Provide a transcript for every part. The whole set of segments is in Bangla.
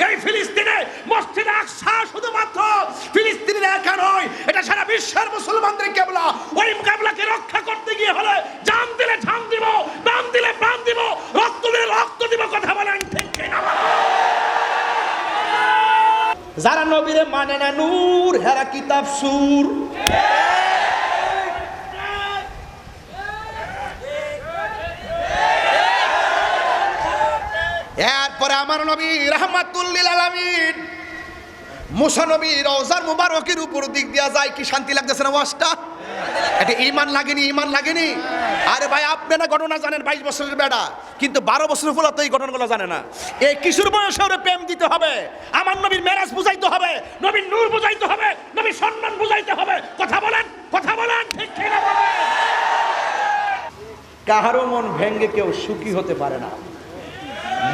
এই ফিলিস্তিনে মসজিদে আকসা শুধুমাত্র ফিলিস্তিনের একা নয়, এটা সারা বিশ্বের মুসলমানদের কিবলা। ওই কিবলাকে রক্ষা করতে গিয়ে হলে জান দিলে জান দিব, প্রাণ দিলে প্রাণ দিব, রক্ত দিলে রক্ত দিব। কথা বলেন ঠিক কিনা? যারা নবীরে মানে না নূর, হেরা কিতাব সুর। এরপরে আমার নবী রাহমাতুল লিল আলামিন মুসা নবী রওজার মুবারকের উপর দিক দিয়া যায়, কি শান্তি লাগতেছে না ওয়াজটা? এটা ঈমান লাগেনি? ঈমান লাগেনি? আরে ভাই আপনি না ঘটনা জানেন, 22 বছরের বেড়া, কিন্তু 12 বছরের ফুলা তো এই ঘটনাগুলো জানে না। এই কিশোর বয়সে ওরে প্রেম দিতে হবে, আমার নবীর মেরাজ বুঝাইতে হবে, নবীর নূর বুঝাইতে হবে, নবীর সম্মান বুঝাইতে হবে। কথা বলেন, কথা বলেন, ঠিক ঠিক না বলেন? কাহারও মন ভেঙ্গে কেউ সুখী হতে পারে না।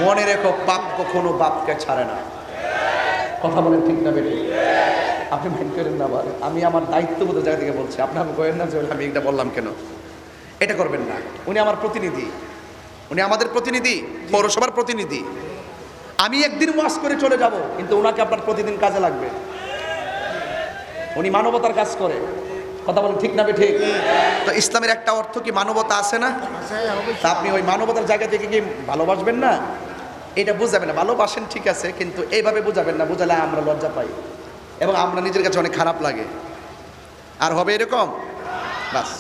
মনে রেখো, পাপ কখনো বাপকে ছাড়ে না। কথা বলেন ঠিক না বেটি? আপনি ভেঙে করেন না, আমি আমার দায়িত্ববোধের জায়গা থেকে বলছি, আপনি আমি করেন না যে আমি এটা বললাম কেন, এটা করবেন না। উনি আমার প্রতিনিধি, উনি আমাদের প্রতিনিধি, পৌরসভার প্রতিনিধি। আমি একদিন ওয়াজ করে চলে যাব, কিন্তু ওনাকে আপনার প্রতিদিন কাজে লাগবে। উনি মানবতার কাজ করে। কথা বলেন ঠিক না বে ঠিক? তো ইসলামের একটা অর্থ কি মানবতা আছে না? তা আপনি ওই মানবতার জায়গা থেকে কি ভালোবাসবেন না? এটা বুঝাবেন না। ভালোবাসেন ঠিক আছে, কিন্তু এইভাবে বুঝাবেন না, বুঝালে আমরা লজ্জা পাই এবং আমরা নিজের কাছে অনেক খারাপ লাগে। আর হবে এরকম? বাস।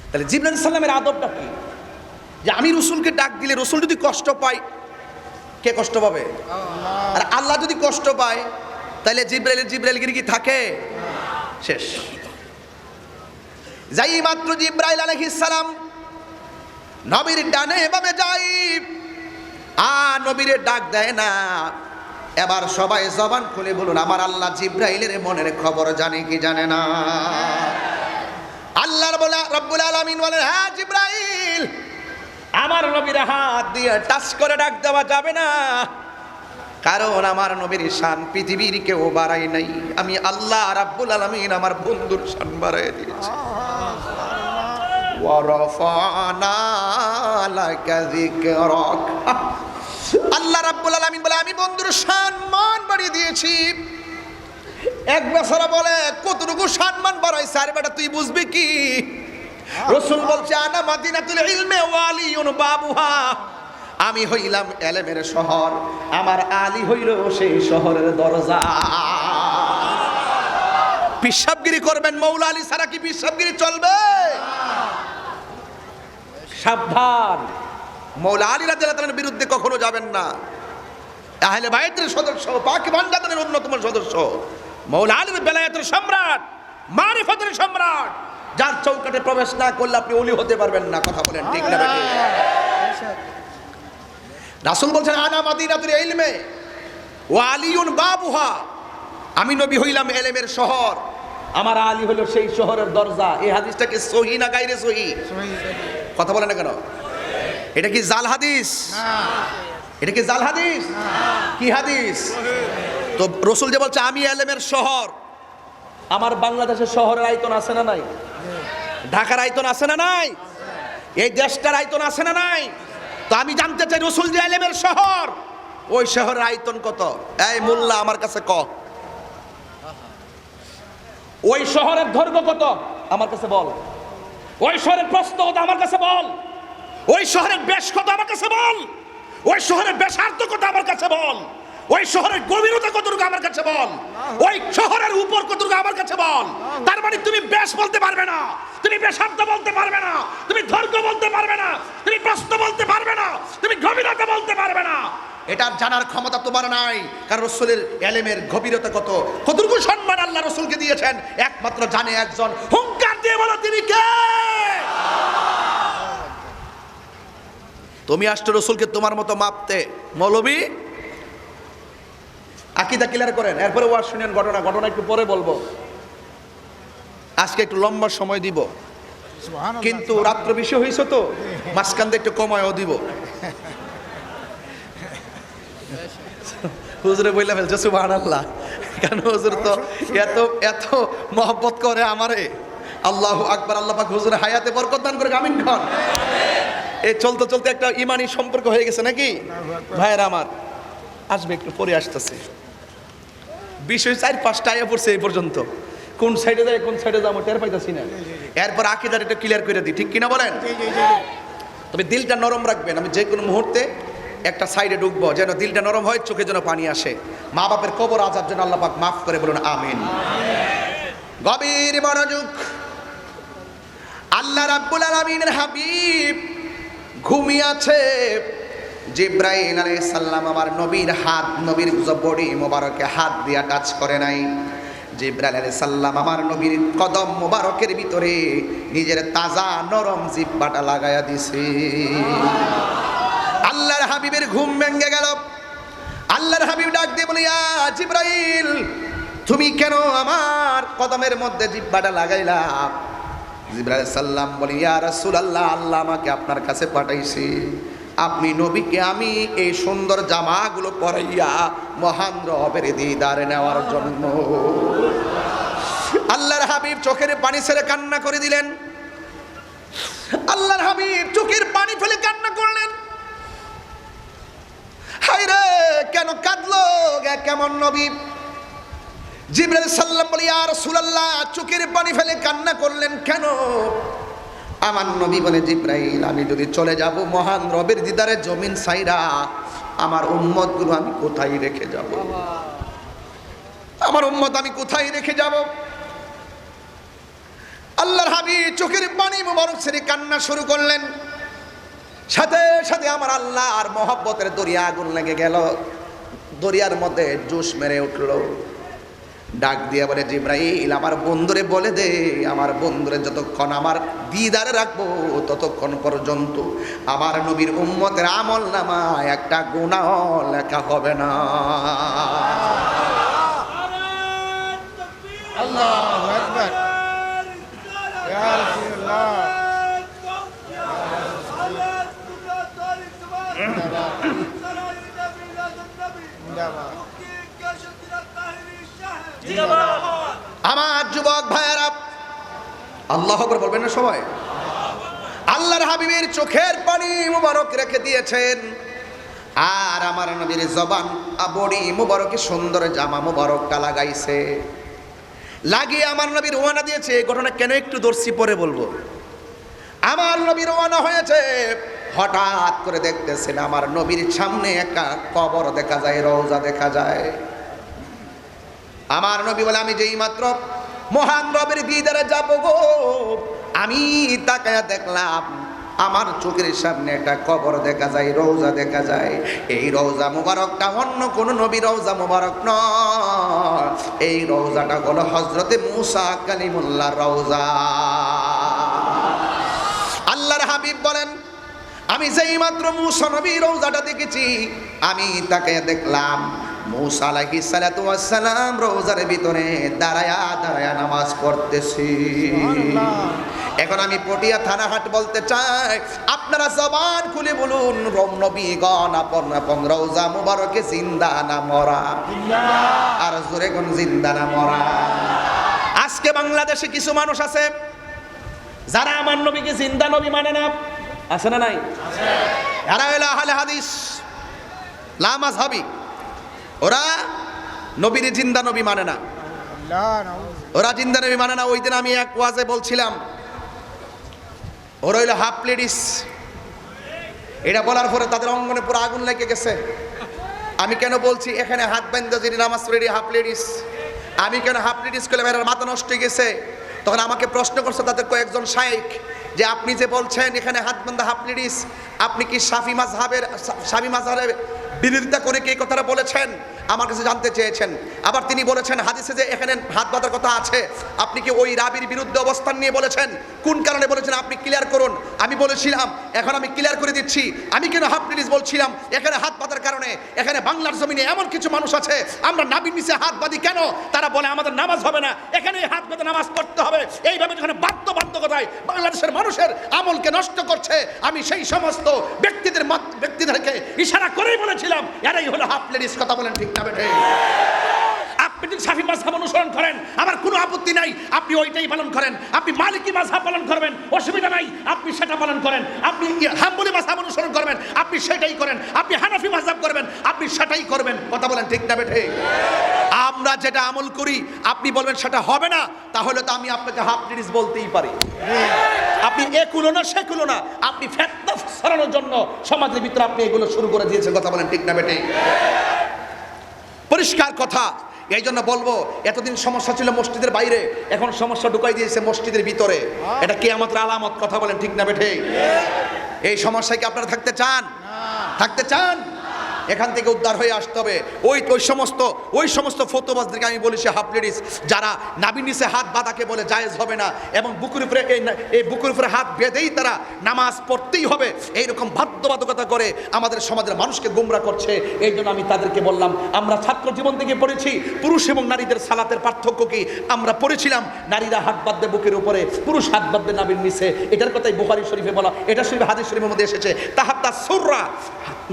তাহলে জিবরাইল আলাইহিস সালামের আদবটা কি? যে আমি রসুলকে ডাক দিলে রসুল যদি কষ্ট পায়, কে কষ্ট পাবে? আর আল্লাহ যদি কষ্ট পায়, তাহলে জিবরাইলগিরি কি থাকে? শেষ। যাই মাত্র জিবরাইল আলাইহিস সালাম নবীর ডানে বামে যাই, নবীরে ডাক দেয় না। এবার সবাই জবান খুলে বলুন, আমার আল্লাহ জিবরাইলের মনের খবর জানে কি জানে না? আল্লাহর বলা রব্বুল আলামিন বলেন, হ্যাঁ জিবরাইল, আমার নবীর হাত দিয়ে টাচ করে ডাক দেওয়া যাবে না, কারণ আমার নবীর শান পৃথিবীর কেউ বাড়াই নাই। আমি আল্লাহ রাব্বুল আলামিন আমার বন্ধুর শান বাড়াই দিয়েছি। আল্লাহ রাব্বুল আলামিন বলে, আমি বন্ধুর সম্মান বাড়িয়ে দিয়েছি। এক বেচারা বলে, কতটুকু সম্মান বাড়াইছে? আরে বেটা তুই বুঝবি কি? রাসূল বলছে, আনা মাদিনাতুল ইলমে ওয়া আলিয়ুন বাবুহা, আমি হইলাম এলেমের শহর, আমার আলী হইল সেই শহরের দরজা। পিশাবগিরি করবেন মৌলা আলী ছাড়া কি পিশাবগিরি চলবে? সাবধান, মৌলা আলী রাদিয়াল্লাহু তাআলার বিরুদ্ধে কখনো যাবেন না। আহলে বাইতের সদস্য, পাক বান্দাদের অন্যতম সদস্য, মৌলা আলীর বেলায়েতের সম্রাট, মারিফতের সম্রাট, যার চৌকাটে প্রবেশ না করলে আপনি ওলি হতে পারবেন না। কথা বলেন ঠিক না বেঠিক? রাসূল বলছেন, আনা মাদিনাতুল ইলমে ওয়া আলিয়ুন বাবুহা, আমি নবী হইলাম এলেমের শহর, আমার আলী হলো সেই শহরের দরজা। এই হাদিসটা কি সহিহ না গায়রে সহিহ? কথা বলেন না কেন? এটা কি জাল হাদিস? এটা কি জাল হাদিস? কি হাদিস? তো রাসূল যে বলছে আমি এলেমের শহর, আমার বাংলাদেশের শহরের আয়তন আছে না নাই? ঢাকার আয়তন আছে না নাই? এই দেশটার আয়তন আছে না নাই? তো আমি জানতে চাই, রাসূল যে এলেমের শহর, ওই শহরের আয়তন কত? এই মোল্লা আমার কাছে ক। ওই শহরের দৈর্ঘ্য কত আমার কাছে বল। ওই শহরের প্রস্থ কত আমার কাছে বল। ওই শহরের ব্যাস কত আমার কাছে বল। ওই শহরের ব্যাসার্ধ কত আমার কাছে বল। ওই শহরের গভীরতা কতটুকু আমার কাছে বল। ওই শহরের উপর কতটুকু আমার কাছে বল। তার মানে তুমি ব্যাস বলতে পারবে না, তুমি ব্যাসার্ধ বলতে পারবে না, তুমি দৈর্ঘ্য বলতে পারবে না, তুমি প্রস্থ বলতে পারবে না, তুমি গভীরতা বলতে পারবে না। এটা জানার ক্ষমতা তোমার নাই, কারণ রাসূলের ইলমের গভীরতা কত, কতটুকু সম্মান আল্লাহ রাসূলকে দিয়েছেন, একমাত্র জানে একজন। হুঙ্কার দিয়ে বলো তিনি কে? তুমি আসছো রাসূলকে তোমার মতো মাপতে। মৌলবী আকীদা ক্লিয়ার করেন, এরপরে ওয়াজ শুনেন। ঘটনা একটু পরে বলবো, আজকে একটু লম্বা সময় দিব, কিন্তু রাত্র বেশি হয়েছে তো মাঝখান দিয়ে একটু কমায়ও দিব। হুজুরে বইলা ফেলছে সুবহানাল্লাহ, কারণ হুজুর তো এত মহব্বত করে আমারে। আল্লাহু আকবার। আল্লাহ পাক হুজুরে হায়াতে বরকত দান করে, আমিন খান। এই চলতে চলতে একটা ইমানি সম্পর্ক হয়ে গেছে নাকি ভাইয়েরা আমার? আসবে, একটু পরে আসতেছে। বিষয় 4-5টা আয়া পড়ছে এই পর্যন্ত, কোন সাইডে যায় কোন সাইডে যাবো টের পাইতাছি না। এরপর আকীদার এটা ক্লিয়ার করে দিই, ঠিক কিনা বলেন? তবে দিলটা নরম রাখবেন। আমি যে কোনো মুহূর্তে একটা সাইডে ঢুকবো, যেন দিলটা নরম হয়, চোখে যেন পানি আসে। মা বাপের কবর আযাব যেন আল্লাহ পাক মাফ করে, বলুন আমিন। গভীর মনোযোগ। আল্লাহ রাব্বুল আলামিনের হাবিব ঘুমিয়ে আছে। জিবরাইল আলাইহিস সালাম আমার নবীর হাত, নবীর বডি মোবারকে হাত দিয়া টাচ করে নাই। জিবরাইল আলাইহিস সালাম আমার নবীর কদম মোবারকের ভিতরে নিজের তাজা নরম জিহ্বাটা লাগায়া দিছে। আল্লাহর হাবিবের ঘুম ভেঙে গেল। আল্লাহর হাবিব ডাক দিয়ে বলে, ইয়া জিবরাইল, তুমি কেন আমার কদমের মধ্যে জিহ্বাটা লাগাইলা? জিবরাইল সাল্লাম বলে, ইয়া রাসূলুল্লাহ, আল্লাহ আমাকে আপনার কাছে পাঠাইছে। আপনি নবীকে আমি এই সুন্দর জামাগুলো পরাইয়া মহান রবের দিদার নেওয়ার জন্য। আল্লাহর হাবিব চোখের পানি ছেড়ে কান্না করে দিলেন। আল্লাহর হাবিব চোখের পানি ফেলে কান্না করলেন। হায়রে, কেন কাঁদলো? কেমন নবী? জিবরাইল সাল্লাম বলে, ইয়া রাসূলুল্লাহ, চোখের পানি ফেলে কান্না করলেন কেন? আমার নবী বলে, জিবরাইল, আমি যদি চলে যাব মহান রবের দিদারে জমিন ছাইরা, আমার উম্মতগুলো আমি কোথায় রেখে যাব? আমার উম্মত আমি কোথায় রেখে যাব? আল্লাহর হাবিব চোখের পানি মোবারক ছেড়ে কান্না শুরু করলেন। সাথে সাথে আমার আল্লাহর মহব্বতের দরিয়া আগুন লেগে গেল। দরিয়ার মধ্যে জোশ মেরে উঠল। ডাক দিয়া বলে, জিবরাইল, আমার বন্ধুরে বলে দে, আমার বন্ধুরে যতক্ষণ আমার দিদারে রাখবো ততক্ষণ পর্যন্ত আমার নবীর উম্মতের আমল নামায় একটা গুনাহ লেখা হবে না। আল্লাহু আকবার। ইয়া রাসূলুল্লাহ। আমার যুবক ভাইয়েরা, আল্লাহু আকবার বলবেন না সবাই? আল্লাহর হাবিবের চোখের পানি মুবারক রেখে দিয়েছেন, আর আমার নবীর জবান বডি মুবারকে সুন্দর জামা মুবারকটা লাগাইছে। লাগিয়ে আমার নবী রওনা দিয়েছে। এই ঘটনা কেন একটু দর্শি পরে বলবো। আমার নবী রওনা হয়েছে, হঠাৎ করে দেখতেছেন আমার নবীর সামনে একটা কবর দেখা যায়, রওজা দেখা যায়। আমার নবী বলে, আমি যেই মাত্র মহান রবের দিদারে যাব গো, আমি তাকায়া দেখলাম আমার চোখের সামনে একটা কবর দেখা যায়, রওজা দেখা যায়। এই রওজা মুবারকটা অন্য কোন নবী রওজা মুবারক নয়, এই রওজাটা হলো হযরতে মূসা কালিমুল্লাহর রওজা। আল্লাহর হাবিব বলেন, আমি যেই মাত্র মূসা নবীর রওজাটা দেখেছি, আমি তাকে দেখলাম মূসা আলাইহিস সালাতু ওয়াস সালাম রওজার ভিতরে দাঁড়ায়া দাঁড়ায়া নামাজ পড়তেছি। এখন আমি পটিয়া থানাহাট বলতে চাই, আপনারা জবান খুলে বলুন, নবীগণ আপন আপন রওজা মুবারকে জিন্দা না মরা? আর জোরে কোন জিন্দা না মরা? আজকে বাংলাদেশে কিছু মানুষ আছে যারা আমার নবীকে জিন্দা নবী মানে না। আছে না নাই? এরা হলো আহলে হাদিস, লা মাযহাবী। ওরা নবীর জিন্দা নবী মানে না, ওরা জিন্দা নবী মানে না। ওই দিন আমি এক ওয়াজে বলছিলাম, ওরা হইলো হাফ লেডিস। এটা বলার পরে তাদের অঙ্গনে পুরো আগুন লেগে গেছে। আমি কেন বলছি, এখানে হাত বান্ধা যিনি নামাজ পড়ি হাফ লেডিস, আমি কেন হাফ লেডিস করলাম? এর মাথা নষ্ট হয়ে গেছে। তখন আমাকে প্রশ্ন করছে তাদের কয়েকজন শাইখ, যে আপনি যে বলছেন এখানে হাত বান্ধা হাফ লেডিস, আপনি কি শাফি মাযহাবের বিরোধিতা করে কি এই কথাটা বলেছেন? আমার কাছে জানতে চেয়েছেন। আবার তিনি বলেছেন হাদিসে যে এখানে হাত বাঁধার কথা আছে, আপনি কি ওই রাবির বিরুদ্ধে অবস্থান নিয়ে বলেছেন? কোন কারণে বলেছেন আপনি ক্লিয়ার করুন। আমি বলেছিলাম, এখন আমি ক্লিয়ার করে দিচ্ছি, আমি কেন হাফ লেডিস বলছিলাম। এখানে হাত বাঁধার কারণে এখানে বাংলার জমিনে এমন কিছু মানুষ আছে, আমরা নাবির নিচে হাত বাঁধি কেন? তারা বলে আমাদের নামাজ হবে না, এখানে হাত বেঁধে নামাজ পড়তে হবে। এইভাবে যখন বাধ্যবাধকতায় বাংলাদেশের মানুষের আমলকে নষ্ট করছে, আমি সেই সমস্ত ব্যক্তিদেরকে ইশারা করেই বলেছিলাম, এরাই হলো হাফ লেডিস। কথা বলেন ঠিক না বেঠে? আপনি শাফি মাযহাব অনুসরণ করেন, আমার কোনো আপত্তি নাই, আপনি ওইটাই পালন করেন। আপনি মালিকি মাযহাব পালন করবেন, অসুবিধা নাই, আপনি সেটা পালন করেন। আপনি হাম্বলি মাযহাব অনুসরণ করবেন, আপনি সেটাই করেন। আপনি হানাফি মাযহাব করবেন, আপনি সেটাই করবেন। কথা বলেন ঠিক না বেঠে? আমরা যেটা আমল করি আপনি বলবেন সেটা হবে না, তাহলে তো আমি আপনাকে হাফ লিডিস বলতেই পারি। আপনি একুলো না সেকুলো না, আপনি ফিতনা ছড়ানোর জন্য সমাজের ভিতরে আপনি এগুলো শুরু করে দিয়েছেন। কথা বলেন ঠিক না বেঠে? পরিষ্কার কথা। এই জন্য বলবো, এতদিন সমস্যা ছিল মসজিদের বাইরে, এখন সমস্যা ঢুকাই দিয়েছে মসজিদের ভিতরে। এটা কিয়ামতের আলামত। কথা বলেন ঠিক না বেঠে? এই সমস্যায় কি আপনারা থাকতে চান? থাকতে চান? এখান থেকে উদ্ধার হয়ে আসতে হবে। ওই সমস্ত ফতোয়াবাজদেরকে আমি বলি, সে হাফ লেডিস যারা নাভির নিচে হাত বাঁধাকে বলে জায়েজ হবে না, এবং বুকের উপরে হাত বেঁধেই তারা নামাজ পড়তেই হবে, এইরকম বাধ্যবাধকতা করে আমাদের সমাজের মানুষকে গোমরা করছে। এই জন্য আমি তাদেরকে বললাম, আমরা ছাত্র জীবন থেকে পড়েছি পুরুষ এবং নারীদের সালাতের পার্থক্য কি। আমরা পড়েছিলাম নারীরা হাত বাঁধবে বুকের উপরে, পুরুষ হাত বাঁধবে নাভির নিচে। এটার কথাই বুখারী শরীফে বলা, এটা শরীফে হাদিস শরীফের মধ্যে এসেছে। তাহাত্তা সুররা,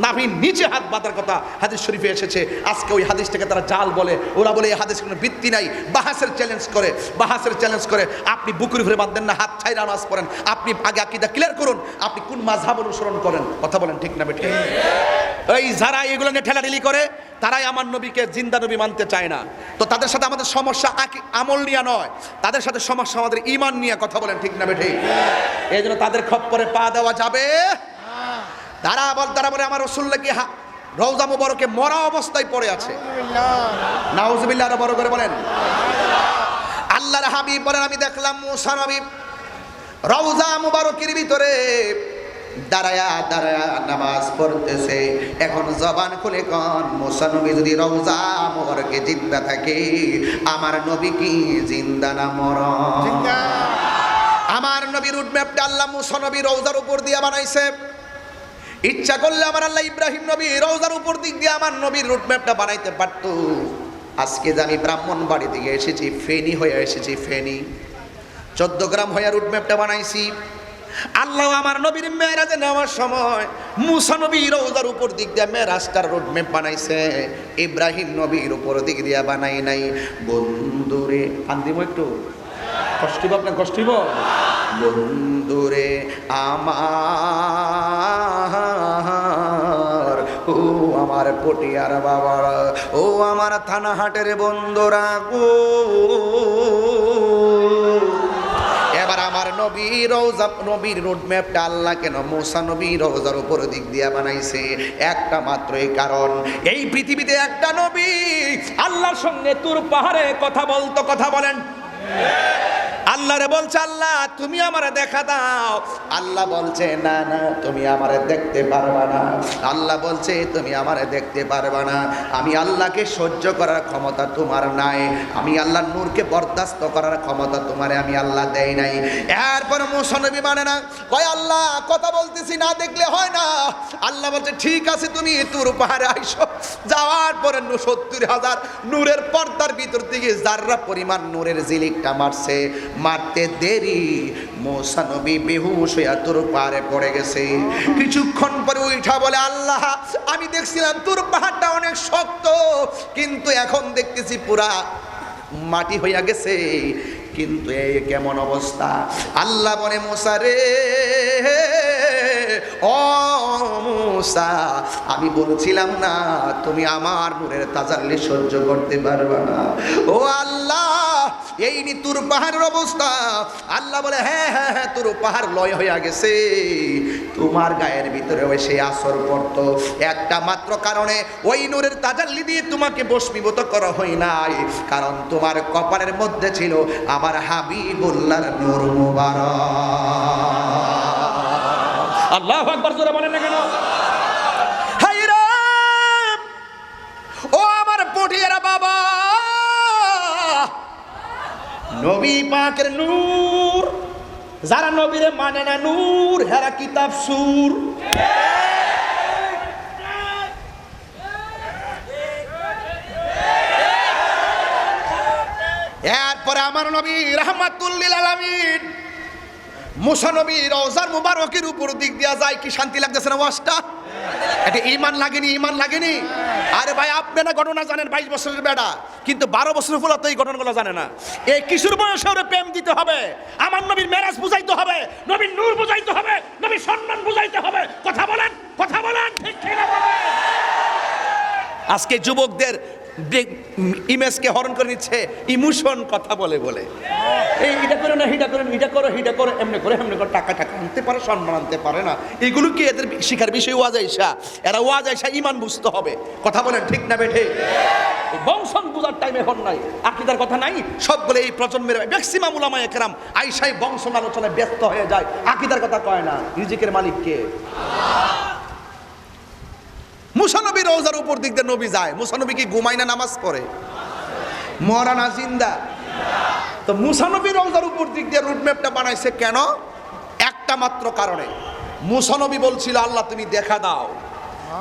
নাভির নিচে হাত বাঁধার কথা হাদিস শরীফে এসেছে। আজকে ওই হাদিসটাকে তারা জাল বলে, ওরা বলে এই হাদিস কোনো ভিত্তি নাই, বাহাসের চ্যালেঞ্জ করে। আপনি বুকের উপরে বাঁধবেন না, হাত ছাইরা নামাজ পড়েন। আপনি আগে আকীদা ক্লিয়ার করুন, আপনি কোন মাযহাব অনুসরণ করেন। কথা বলেন ঠিক না বেঠিক? এই যারা এগুলো নিয়ে ঠেলাঠেলি করে, তারাই আমার নবীকে জিন্দা নবী মানতে চায় না। তো তাদের সাথে আমাদের সমস্যা আমল নিয়ে নয়, তাদের সাথে সমস্যা আমাদের ঈমান নিয়ে। কথা বলেন ঠিক না বেঠিক? এই জন্য তাদের খপ্পরে পা দেওয়া যাবে। তারা বলে আমার রাসূলুল্লাহ কি রওজা মুবারকে মরা অবস্থায় পড়ে আছে। নাউজুবিল্লাহ। আরো বড় করে বলেন। আল্লাহর হাবিব বলেন, আমি দেখলাম মুসা নবী রওজা মুবারকের ভিতরে দাঁড়ায়া নামাজ পড়তেছে। এখন জবান খুলে কোন, মুসা নবী যদি রওজা মুবারকে জিন্দা থাকে, আমার নবী কি জিন্দা না মরা? আমার নবীর রুটম্যাপটা আল্লাহ মুসা নবী রওজার উপর দিয়ে বানাইছে। ইচ্ছা করলে আমার আল্লাহ ইব্রাহিম নবী রওজার উপর দিক দিয়ে আমার নবীর রুটম্যাপটা বানাইতে পারত। আজকে যে আমি ব্রাহ্মণবাড়ি থেকে এসেছি, ফেনী হয়ে এসেছি, ফেনী 14 গ্রাম হয়ে রুটম্যাপটা বানাইছি। আল্লাহ আমার নবীর মেরাজে নেওয়ার সময় মুসা নবী রওজার উপর দিক দিয়ে মেরাজটার রুটম্যাপ বানাইছে, ইব্রাহিম নবীর উপর দিক দিয়ে বানাই নাই। বন্ধুরে আন্দিম একটু কষ্ট হইব, আপনার কষ্ট হইব। বন্ধুরে আমার, ও আমার পটিয়ার বাবার, ও আমার থানাহাটের বন্ধুরা গো, এবার আমার নবীর রোডম্যাপটা আল্লাহ কেন মুসা নবী রওজার উপর দিক দিয়া বানাইছে? একটা মাত্রই কারণ, এই পৃথিবীতে একটা নবী আল্লাহর সঙ্গে তুর পাহাড়ে কথা বলতো। কথা বলেন। আল্লাহরে বলছে, আল্লাহ তুমি আমারে দেখা দাও। আল্লাহ বলছে, না না তুমি আমারে দেখতে পারবা না। আল্লাহ বলছে, তুমি আমারে দেখতে পারবা না। আমি আল্লাহকে সহ্য করার ক্ষমতা তোমার নাই, আমি আল্লাহর নূরকে বরদাস্ত করার ক্ষমতা তোমারে আমি আল্লাহ দেই নাই। এরপর মুসা নবী মানে না, কয় আল্লাহ কথা বলতেছি, না দেখলে হয় না। আল্লাহ বলছে, ঠিক আছে তুমি তুর পাহাড়ে আইসো। যাওয়ার পরে 70,000 নূরের পর্দার ভিতর থেকে যাররা পরিমাণ নূরের জিলিকটা মারতে দেরি, মুসা নবী বেহুশ হইয়া তুর পাহাড়ে পড়ে গেছে। কিছুক্ষণ পরে উঠা বলে, আল্লাহ আমি দেখছিলাম তুর পাহাড়টা অনেক শক্ত, কিন্তু এখন দেখতেছি পুরা মাটি হইয়া গেছে, কিন্তু এই কেমন অবস্থা? আল্লাহ বলে, মুসা রে, ও মুসা, আমি বলছিলাম না তুমি আমার নূরের তাজাল্লি সহ্য করতে পারবে না? ও আল্লাহ, এই নি তুর পাহাড়ের অবস্থা। আল্লাহ বলে, হ্যাঁ হ্যাঁ হ্যাঁ, তুর পাহাড় লয় হইয়া গেছে, তোমার গায়ের ভিতরে ওই সেই আসর পড়তো একটা মাত্র কারণে, ওই নূরের তাজাল্লি দিয়ে তোমাকে বশীভূত করা হয় নাই, কারণ তোমার কপালের মধ্যে ছিল আমার হাবিবুল্লাহর নূর মুবারক। আল্লাহু আকবার, জোরে বলেন না কেন? হায় রে, ও আমার পটিয়ারা বাবা, নবী পাকের নূর, যারা নবীরে মানে না নূর, হেরা কিতাব সুর। এরপরে আমার নবী রাহমাতুল লিল আলামিন মুসা নবী রওজার মুবারকের উপর দিক দিয়া যায়, কি শান্তি লাগতেছে না ওয়াজটা? এটা ইমান লাগেনি, ইমান লাগেনি। আরে ভাই আপনি না ঘটনা জানেন, 22 বছরের বেটা, কিন্তু 12 বছরের ফুলা তো এই ঘটনাগুলো জানে না। এই কিশোর বয়সে ওরে প্রেম দিতে হবে, আমার নবীর মেরাজ বুঝাইতে হবে, নবীর নূর বুঝাইতে হবে, নবীর সম্মান বুঝাইতে হবে। কথা বলেন, কথা বলেন, ঠিক ঠিক না বলেন? আজকে যুবকদের ইমেজকে হরণ করে নিচ্ছে ইমোশন কথা বলে বলে। এই এটা করে না, হিটা করেন, হিটা করো, হিটা করো, এমনি করে এমনি করে, টাকা টাকা আনতে পারে, সম্মান আনতে পারে না। এগুলো কি এদের শিখার বিষয়? ওয়াজ আইসা, এরা ওয়াজ আইসা ইমান বুঝতে হবে। কথা বলেন ঠিক না বেঠে? বংশন বুঝার টাইম এখন নাই, আকীদার কথা নাই। সবগুলো এই প্রজন্মের ম্যাক্সিমাম উলামায়ে কেরাম আইসাই বংশন আলোচনায় ব্যস্ত হয়ে যায়, আকীদার কথা কয় না। রিজিকের মালিক কে? মুসা নবী রওজার উপর দিক দিয়ে নবী যায়। মুসা নবী কি ঘুমায় না নামাজ পড়ে? মরা না জিন্দা? তো মুসা নবী রওজার উপর দিক দিয়ে রুটম্যাপটা বানাইছে কেন? একটা মাত্র কারণে। মুসা নবী বলছিল আল্লাহ তুমি দেখা দাও,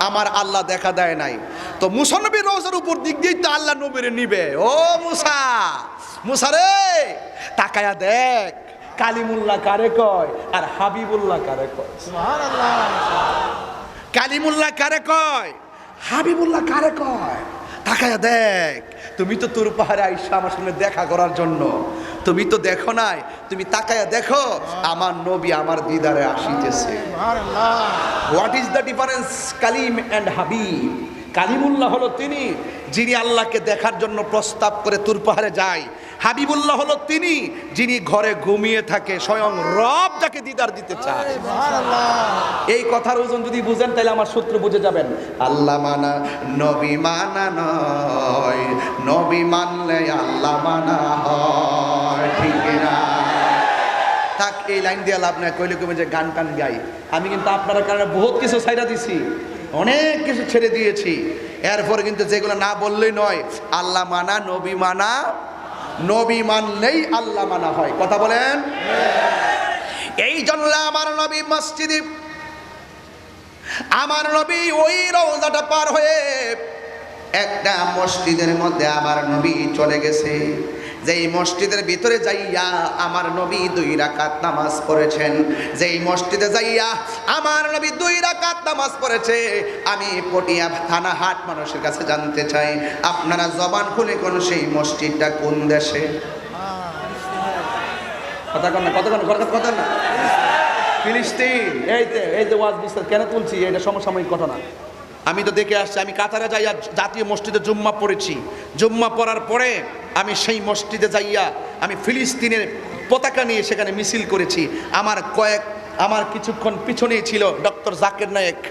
আমার আল্লাহ দেখা দেয় নাই। তো মুসা নবী রওজার উপর দিক দিয়েই তো আল্লাহ নবীরে নিবে। ও মুসা, মুসা রে তাকায়া দেখ, কালিমুল্লাহ কারে কয় আর হাবিবুল্লাহ কারে কয়? সুবহানাল্লাহ। কালিমুল্লাহ কারে কয়, হাবিবুল্লাহ কারে কয়? তাকায়া দেখ, তুমি তো তোর পাহাড়ে আইসা আমার সঙ্গে দেখা করার জন্য, তুমি তো দেখো নাই, তুমি তাকায়া দেখো আমার নবী আমার দিদারে আসিতেছে। সুবহানাল্লাহ। What is the difference Kalim and Habib? Kalimullah হলো তিনি যিনি আল্লাহকে দেখার জন্য প্রস্তাব করে তুর পাহাড়ে যায়। হাবিবুল্লাহ হলো তিনি যিনি ঘরে ঘুমিয়ে থাকে, স্বয়ং রব যাকে দিদার দিতে চায়। সুবহানাল্লাহ। এই কথার ওজন যদি বুঝেন তাহলে আমার সূত্র বুঝে যাবেন। আল্লাহ মানা নবী মানা নয়, নবী মানলে আল্লাহ মানা হয়, ঠিক না? থাক, এই লাইন দিয়ে লাভ নাই। কইলে কমে যে গান টান গাই, আমি কিন্তু আপনার কারণে বহুত কিছু ছাইড়া দিছি, অনেক কিছু ছেড়ে দিয়েছি। এরপরে কিন্তু যেগুলো না বললেই নয়, আল্লাহ মানা নবী মানা, নবী মানলেই আল্লাহ মানা হয়। কথা বলেন। এই জন্য আমার নবী মসজিদে, আমার নবী ওই রওজাটা পার হয়ে একটা মসজিদের মধ্যে আমার নবী চলে গেছে। যেই মসজিদের ভিতরে যাইয়া আমার নবী 2 রাকাত নামাজ পড়েছেন, যেই মসজিদে যাইয়া আমার নবী 2 রাকাত নামাজ পড়েছে, আমি পটিয়া থানা হাট মানুষের কাছে জানতে চাই, আপনারা জবান খুলে কোন সেই মসজিদটা কোন দেশে? কথা কন না, কথা কন, কথা না। ফিলিস্তিন। এই যে ওয়াজ বিস্তার কেন তুলছি, এটা সমসাময়িক ঘটনা। আমি তো দেখে আসছি, আমি কাতারে যাইয়া জাতীয় মসজিদে জুম্মা পড়েছি। জুম্মা পড়ার পরে আমি সেই মসজিদে যাইয়া আমি ফিলিস্তিনের পতাকা নিয়ে সেখানে মিছিল করেছি। আমার কিছুক্ষণ পিছনেই ছিল ডক্টর জাকির নায়েক,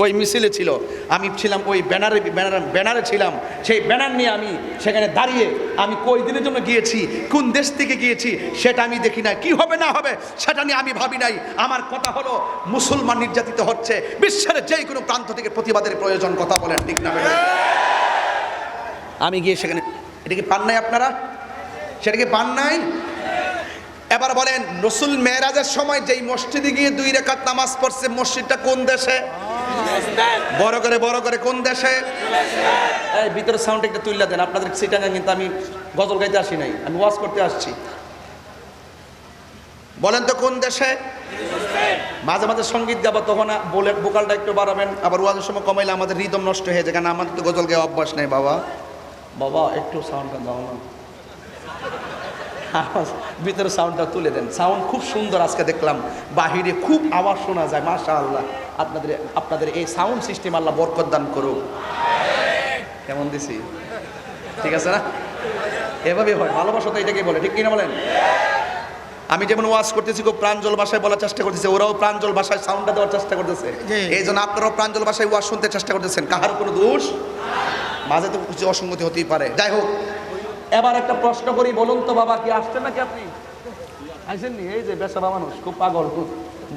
ওই মিছিলে ছিল, আমি ছিলাম ওই ব্যানারে ছিলাম। সেই ব্যানার নিয়ে আমি সেখানে দাঁড়িয়ে আমি কই দিনের জন্য গিয়েছি, কোন দেশ থেকে গিয়েছি সেটা আমি দেখি নাই, কি হবে না হবে সেটা নিয়ে আমি ভাবি নাই। আমার কথা হলো মুসলমান নির্যাতিত হচ্ছে, বিশ্বের যে কোনো প্রান্ত থেকে প্রতিবাদের প্রয়োজন। কথা বলেন ঠিক না? আমি গিয়ে সেখানে, এটা কি পান নাই আপনারা? সেটা কি পান নাই? এবার বলেন, রসুল মেরাজের সময় যেই মসজিদে গিয়ে 2 রাকাত নামাজ পড়ছে, মসজিদটা কোন দেশে? বড় করে কোন দেশে? এই ভিতরে সাউন্ড একটা তুইলা দেন। আপনাদের সিটাঙ্গা কিন্তু আমি গজল গাইতে আসি নাই, আমি ওয়াজ করতে আসছি। বলেন তো কোন দেশে? মাঝে মাঝে সঙ্গীত গাবো, তখন বলে ভোকালটা একটু বাড়াবেন, আবার ওয়াজের সময় কমাইলে আমাদের রিদম নষ্ট হয়ে যায়, কারণ আমাদের তো গজল গায়ে অভ্যাস নেই। বাবা একটু সাউন্ডটা দাও না, ভিতরে সাউন্ডটা তুলে দেন। সাউন্ড খুব সুন্দর আজকে দেখলাম, বাহিরে খুব আওয়াজ শোনা যায়। মাশাআল্লাহ, আপনাদের এই সাউন্ড সিস্টেম আল্লাহ বরকত দান করুক। কেমন দিছি? ঠিক আছে না? এভাবে হয়, ভালোবাসা তো এটাকে বলে, ঠিক কিনা বলেন? আমি যেমন ওয়াজ করতেছি খুব প্রাঞ্জল ভাষায় বলার চেষ্টা করতেছি, ওরাও প্রাঞ্জল ভাষায় সাউন্ডটা দেওয়ার চেষ্টা করতেছে। এই জন্য আপনারাও প্রাঞ্জল ভাষায় ওয়াজ শুনতে চেষ্টা করতেছেন, কাহার কোনো দোষ? মাঝে তো কিছু অসঙ্গতি হতেই পারে। যাই হোক, এবার একটা প্রশ্ন করি, বলুন তো বাবা, কি আসছেন নাকি আপনি? আসেননি? এই যে বেচারা মানুষ খুব পাগল, খুব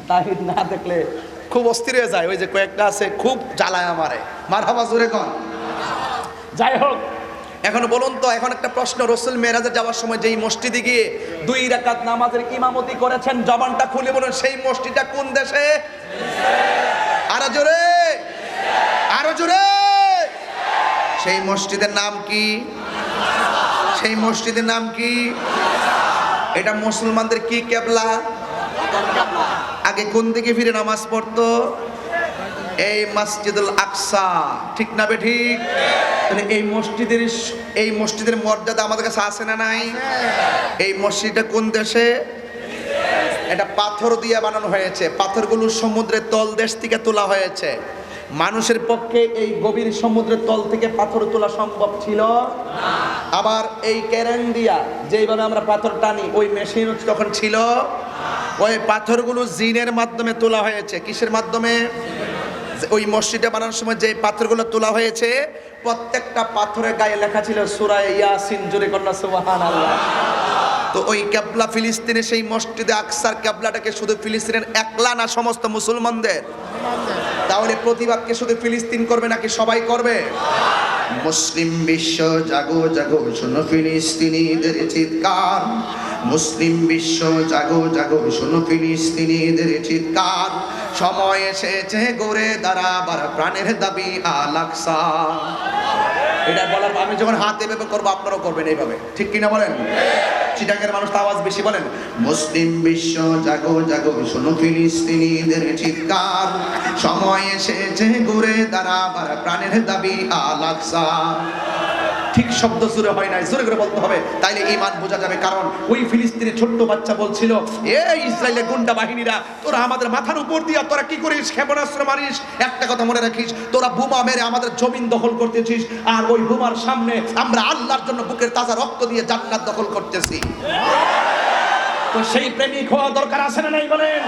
তাহিদ না দেখলে খুব অস্থির হয়ে যায়। ওই যে কয়েকটা আছে খুব জ্বালায় আমারে, মারহাবা জোরে কন। যাই হোক, এখন বলুন তো, এখন একটা প্রশ্ন, রসুল মেরাজে যাওয়ার সময় যেই মসজিদে গিয়ে 2 রাকাত নামাজের ইমামতি করেছেন, জবানটা খুলে বলুন সেই মসজিদটা কোন দেশে? আরো জোরে, আরো জোরে। সেই মসজিদের নাম কি? সেই মসজিদের নাম কি? এটা মুসলমানদের কি কেবলা? আগে কোন দিকে ফিরে নামাজ পড়তো? এই মসজিদুল আকসা, ঠিক না বেঠিক? তাহলে এই মসজিদের মর্যাদা আমাদের কাছে আছে না নাই? এই মসজিদটা কোন দেশে? এটা পাথর দিয়ে বানানো হয়েছে, পাথরগুলো সমুদ্রের তল দেশ থেকে তোলা হয়েছে। মানুষের পক্ষে এই গভীর সমুদ্রের তল থেকে পাথর তোলা সম্ভব ছিল না। আবার এই ক্যারেন দিয়া যেইভাবে আমরা পাথর টানি, ওই মেশিন তখন ছিল না। ওই পাথরগুলো জিনের মাধ্যমে তোলা হয়েছে। কিসের মাধ্যমে? ওই মসজিদে বানানোর সময় যে পাথরগুলো তোলা হয়েছে, প্রত্যেকটা পাথরের গায়ে লেখা ছিল সূরা ইয়াসিন। জোরে কন্যা সুবহানাল্লাহ। তো ওই কেবলা ফিলিস্তিনে, সেই মসজিদে আকসার কেবলাটাকে শুধু ফিলিস্তিনের একলা না সমস্ত মুসলমানদের? তাহলে প্রতিবাদকে শুধু ফিলিস্তিন করবে নাকি সবাই করবে? মুসলিম বিশ্ব জাগো জাগো, শোনো ফিলিস্তিনিদের চিৎকার। মুসলিম বিশ্ব জাগো জাগো, শোনো ফিলিস্তিনিদের চিৎকার। সময় এসেছে গড়ে দাঁড়াবার প্রাণের দাবি আল আকসা। এটা বলার আমি যখন হাত এভাবে করবো, আপনারাও করবেন এইভাবে, ঠিক কিনা বলেন? চিটাগের মানুষ তো আওয়াজ বেশি বলেন। মুসলিম বিশ্ব জাগো জাগো, শোনো ফিলিস্তিনিদের চিৎকার। সময় এসেছে ঘুরে দাঁড়াবার প্রাণের দাবি আল আকসা। ঠিক শব্দ জোরে হয় নাই, জোরে করে বলতে হবে, তাইলে ঈমান বোঝা যাবে। কারণ ওই ফিলিস্তিনের ছোট্ট বাচ্চা বলছিল, এই ইসরায়েলের গুন্ডা বাহিনীরা, তোরা আমাদের মাথার উপর দিয়া তোরা কি করিস? ক্ষেপণাস্ত্র মারিস। একটা কথা মনে রাখিস, তোরা বোমা মেরে আমাদের জমিন দখল করতেছিস, আর ওই বোমার সামনে আমরা আল্লাহর জন্য বুকের তাজা রক্ত দিয়ে জান্নাত দখল করতেছি। তো সেই প্রেমিক হওয়া দরকার আছে না নাই বলেন?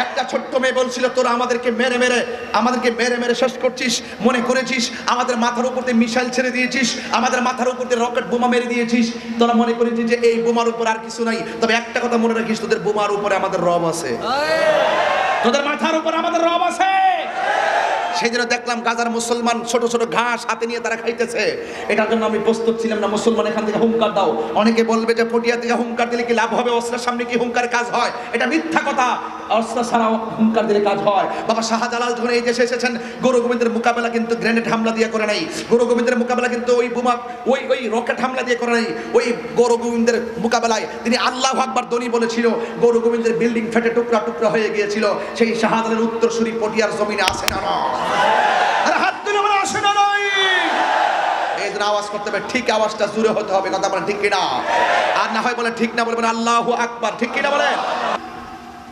একটা ছোট্ট মেয়ে বলছিল, তোরা আমাদেরকে মেরে মেরে শেষ করছিস। মনে করেছিস আমাদের মাথার উপর দিয়ে মিসাইল ছেড়ে দিয়েছিস, আমাদের মাথার উপর দিয়ে রকেট বোমা মেরে দিয়েছিস। তোরা মনে করেছিস যে এই বোমার উপর আর কিছু নাই। তবে একটা কথা মনে রাখিস, তোদের বোমার উপরে আমাদের রব আছে, তোদের মাথার উপর আমাদের রব আছে। সেই জন্য দেখলাম গাজার মুসলমান ছোট ছোট ঘাস হাতে নিয়ে তারা খাইতেছে। এটার জন্য আমি প্রস্তুত ছিলাম না। মুসলমান এখান থেকে হুঙ্কার দাও। অনেকে বলবে যে পটিয়া থেকে হুঙ্কার দিলে কি লাভ হবে? অস্ত্রের সামনে কি হুঙ্কার কাজ হয়? এটা মিথ্যা কথা। অস্ত্র ছাড়াও হুঙ্কার দিলে কাজ হয়। বাবা শাহজালাল যখন এই দেশে এসেছেন, গৌর গোবিন্দের মোকাবেলা কিন্তু গ্রেনেড হামলা দিয়ে করে নাই। গৌর গোবিন্দের মোকাবেলা কিন্তু ওই বোমা ওই রকেট হামলা দিয়ে করে নাই। ওই গৌর গোবিন্দের মোকাবেলায় তিনি আল্লাহু আকবার ধ্বনি বলেছিল। গৌর গোবিন্দের বিল্ডিং ফেটে টুকরা টুকরা হয়ে গিয়েছিল। সেই শাহজালালের উত্তরসূরি পটিয়ার জমিনে আছে না? আরে হাত তুলে বলে আসে না নাই? এই জন্য আওয়াজ করতে হবে, ঠিক আওয়াজটা জোরে হতে হবে। কথা বলেন ঠিক কিনা? আর না হয় বলে ঠিক না, বলবেন আল্লাহু আকবার, ঠিক কিনা বলেন?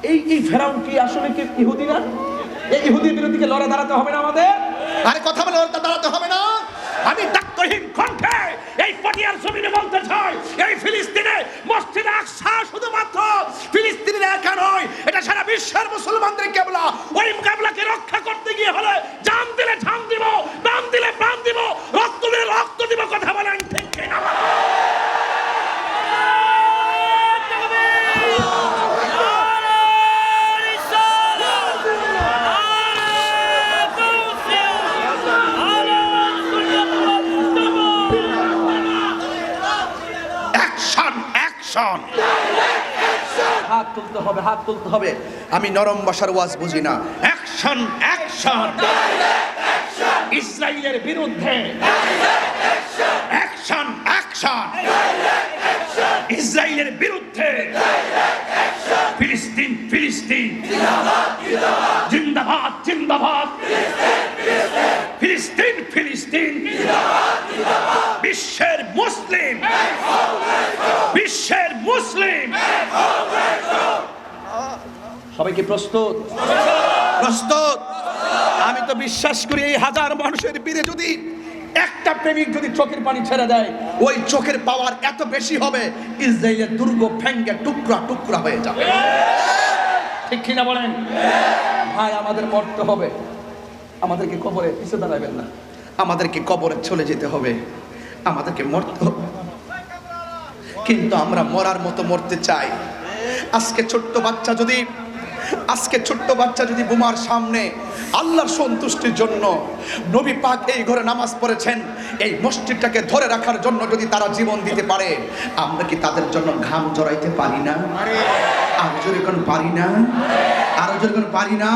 এই ফেরাউন কি আসলে কি ইহুদি না? এই ইহুদির বিরুদ্ধে লড়ে দাঁড়াতে হবে না আমাদের? আরে কথা বলে দাঁড়াতে হবে না? আমি দায়িত্বহীন কণ্ঠে এই পটিয়ার জমিনে বলতে চাই, এই ফিলিস্তিনে মসজিদে আকসা শুধুমাত্র ফিলিস্তিনের একা নয়, এটা সারা বিশ্বের মুসলমানদের কেবলা। ওই কেবলাকে রক্ষা করতে গিয়ে হলে জান দিলে জান দিব, প্রাণ দিলে প্রাণ দিব, রক্ত দিলে রক্ত দিব। কথা বলেন ঠিক কিনা? হাত তুলতে হবে, হাত তুলতে হবে। আমি নরম ভাষার ওয়াজ বুঝি না। অ্যাকশন অ্যাকশন, ইসরায়েলের বিরুদ্ধে অ্যাকশন অ্যাকশন, ইসরায়েলের বিরুদ্ধে ফিলিস্তিন ফিলিস্তিন জিন্দাবাদ জিন্দাবাদ, ফিলিস্তিন ফিলিস্তিন, বিশ্বের মুসলিম বিশ্বের মুসলিম। সবাই কি প্রস্তুত? প্রস্তুত। আমি তো বিশ্বাস করি এই হাজার মানুষের বীরে যদি একটা প্রেমিক যদি চোখের পানি ছেড়ে দেয়, ওই চোখের পাওয়ার এত বেশি হবে, ইসরায়েলের দুর্গ ভেঙ্গে টুকরা টুকরা হয়ে যাবে। ঠিক কিনা বলেন? ভাই আমাদের মরতে হবে, আমাদেরকে কবরে পিছু দাঁড়াবেন না, আমাদেরকে কবরে চলে যেতে হবে, আমাদেরকে মরতে হবে। কিন্তু আমরা মরার মতো মরতে চাই। আজকে ছোট্ট বাচ্চা যদি বোমার সামনে আল্লাহর সন্তুষ্টির জন্য, নবী পাক এই ঘরে নামাজ পড়েছেন, এই মসজিদটাকে ধরে রাখার জন্য যদি তারা জীবন দিতে পারে, আমরা কি তাদের জন্য ঘাম জড়াইতে পারি না? আরো জোরে কোন পারি না? আরো জোরে কোন পারি না?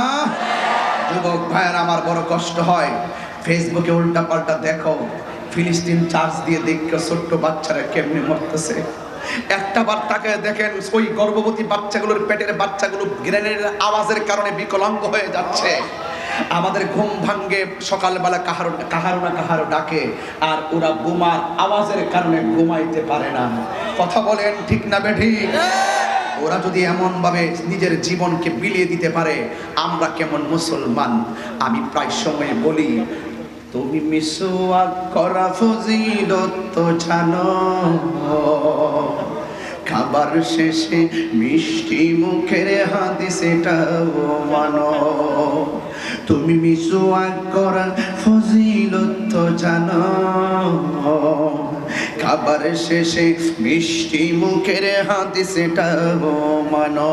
যুবক ভাইয়ের আমার বড় কষ্ট হয়, ফেসবুকে উল্টা পাল্টা দেখো, ফিলিস্তিন চার্জ দিয়ে দেখো ছোট্ট বাচ্চারা কেমনে মরতেছে। একটা বার তাকায় দেখেন, ওই গর্ভবতী বাচ্চাগুলোর পেটের বাচ্চাগুলো গ্রেনেডের আওয়াজের কারণে বিকলাঙ্গ হয়ে যাচ্ছে। আমাদের ঘুম ভাঙ্গে সকালবেলা কাহারো ডাকে, আর ওরা বোমার আওয়াজের কারণে ঘুমাইতে পারে না। কথা বলেন ঠিক না বেঠিক? ওরা যদি এমন ভাবে নিজের জীবনকে বিলিয়ে দিতে পারে, আমরা কেমন মুসলমান? আমি প্রায় সময় বলি, তুমি মিসওয়াক করা ফজিলত তো জানো, খাবার শেষে মিষ্টি মুখের হাদিস এটাও মানো। তুমি মিসওয়াক করা ফজিলত তো জানো, খাবার শেষে মিষ্টি মুখের হাদিস এটাও মানো।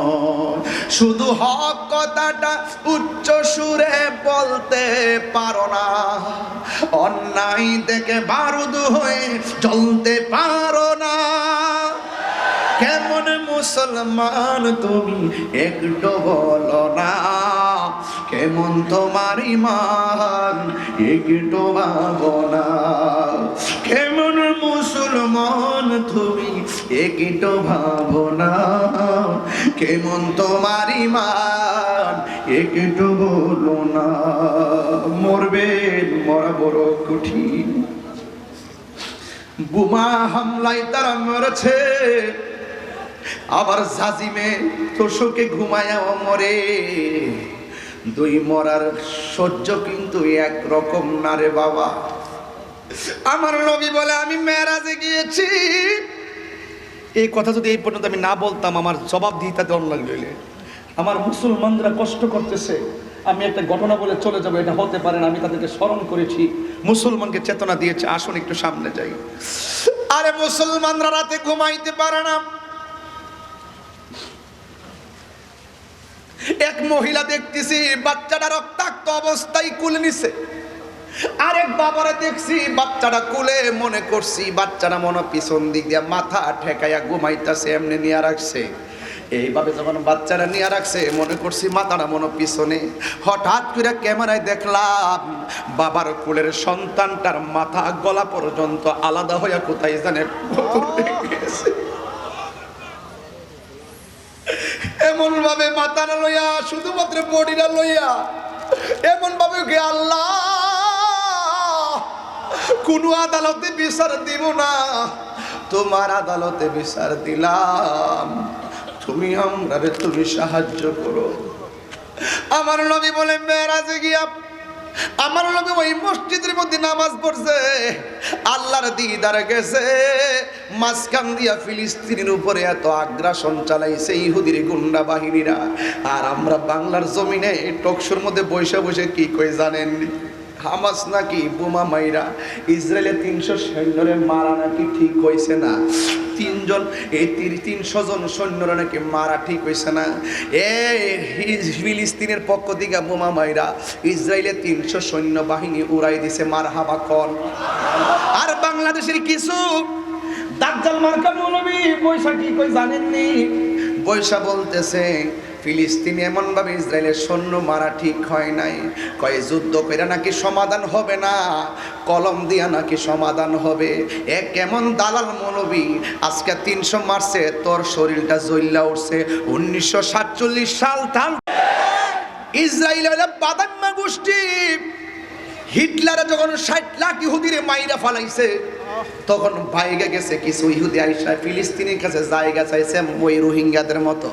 শুধু হক কথাটা উচ্চ সুরে বলতে পারো না, অন্যায় দেখে বারুদ হয়ে জ্বলতে পারো না। কেমন মুসলমান তুমি একটু বলো না, কেমন তোমার ঈমান একটু ভাবো না। কেমন মুসলমান তুমি একটু ভাবো না, কেমন তোমার ঈমান একটু বলো না। মরবেন, মরা বড় কঠিন। বোমা হামলায় তারা মরেছে, আবার জাজিমে তোষকে ঘুমায়াও মরে। দুই মরার সহ্য কিন্তু একরকম না রে বাবা। আমার নবী বলে, আমি মেরাজে গিয়েছি। এই কথা যদি এই পর্যন্ত আমি না বলতাম, আমার জবাব দিই তাতে অন্য লাগলে। আমার মুসলমানরা কষ্ট করতেছে, আমি একটা ঘটনা বলে চলে যাবো, এটা হতে পারে না। আমি তাদেরকে স্মরণ করেছি, মুসলমানকে চেতনা দিয়েছে। আসুন একটু সামনে যাই। আরে মুসলমানরা রাতে ঘুমাইতে পারে না। এক মহিলা দেখতেছি বাচ্চাটা রক্তাক্ত অবস্থায় কুলে নিছে। আরেক বাবারে দেখছি বাচ্চাটা কুলে, মনে করছি বাচ্চাটা মনে পিছন দিক দিয়ে মাথা ঠেকাইয়া ঘুমাইতেছে, এমনি নিয়ে রাখছে। এইভাবে যখন বাচ্চারা নিয়ে রাখছে, মনে করছি মাথাটা মনে পিছনে। হঠাৎ করে ক্যামেরায় দেখলাম বাবার কোলের সন্তানটার মাথা গলা পর্যন্ত আলাদা হইয়া কোথায় জানে গেছে। এমন ভাবে মাথাটা লইয়া, শুধুমাত্র বডিটা লইয়া এমন ভাবে গে আল্লাহ, কোন আদালতে বিচার দিব না, তোমার আদালতে বিচার দিলাম, তুমি আমরারে তুমি সাহায্য করো। আমার নবী বলে, মেরাজে গিয়া আমার নবী ওই মসজিদের মধ্যে নামাজ পড়ছে, আল্লাহর দিদারে গেছে। মাঝখান দিয়া ফিলিস্তিনের উপরে এত আগ্রাসন চালাইছে ইহুদির গুন্ডা বাহিনীরা। আর আমরা বাংলার জমিনে টকশোর মধ্যে বসে বসে কি কই জানেন? হামাস নাকি বোমা মাইরা ইসরায়েলের 300 সৈন্যরে মারা নাকি ঠিক হয়েছে না। 300 জন সৈন্যরা নাকি মারা ঠিক হয়েছে না। ফিলিস্তিনের পক্ষ থেকে বোমা মাইরা ইসরায়েলের 300 সৈন্য বাহিনী উড়াই দিছে। মারহাবা কন। আর বাংলাদেশের কিছু দাজ্জাল মার্কা মৌলবী বৈশা কি কই জানেননি? বৈশা বলতেছে ফিলিস্তিনে এমন ভাবে ইসরায়েলের সৈন্য মারা ঠিক হয় নাই, কয়ে যুদ্ধ করে নাকি সমাধান হবে না, কলম দিয়া নাকি সমাধান হবে। এক কেমন দালাল মৌলবী, আজকে 300 মারছে, তোর শরীরটা জ্বললা উঠছে। 1947 সাল তাল ইসরায়েলের বাদাম্মা গোষ্ঠী হিটলারে যখন 60 লাখ ইহুদিরে মাইরা ফালাইছে, তখন বাইরে গেছে কিছু ইহুদি আইসা ফিলিস্তিনের কাছে জায়গা চাইছে, ওই রোহিঙ্গাদের মতো,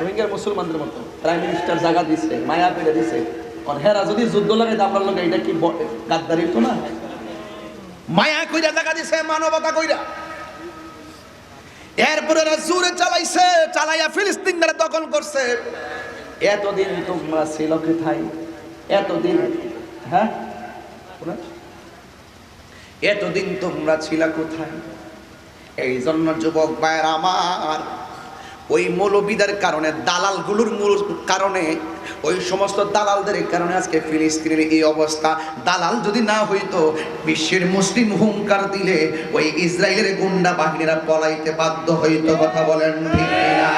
রোহিঙ্গার মুসলমানদের মতো। প্রাইম মিনিস্টার জায়গা দিছে, মায়া পেলে দিছে। আর হেরা যদি যুদ্ধ লাগে আপনার লোক, এটা কি গাদ্দারি তো না? মায়া কইরা জায়গা দিছে, মানবতা কইরা। এরপরে জোরে চালাইছে, চালাইয়া ফিলিস্তিনরা দখল করছে। এতদিন তোমরা ছিল কোথায়? এতদিন, হ্যাঁ, এতদিন তোমরা ছিল কোথায়? এই জন্য যুবক ভাইয়ের আমার, ওই মৌলবীদের কারণে, দালালগুলোর মূল কারণে, ওই সমস্ত দালালদের কারণে আজকে ফিলিস্তিনের এই অবস্থা। দালাল যদি না হইতো, বিশ্বের মুসলিম হুঙ্কার দিলে ওই ইসরায়েলের গুন্ডা বাহিনীরা পলাইতে বাধ্য হইতো। কথা বলেন ঠিক না?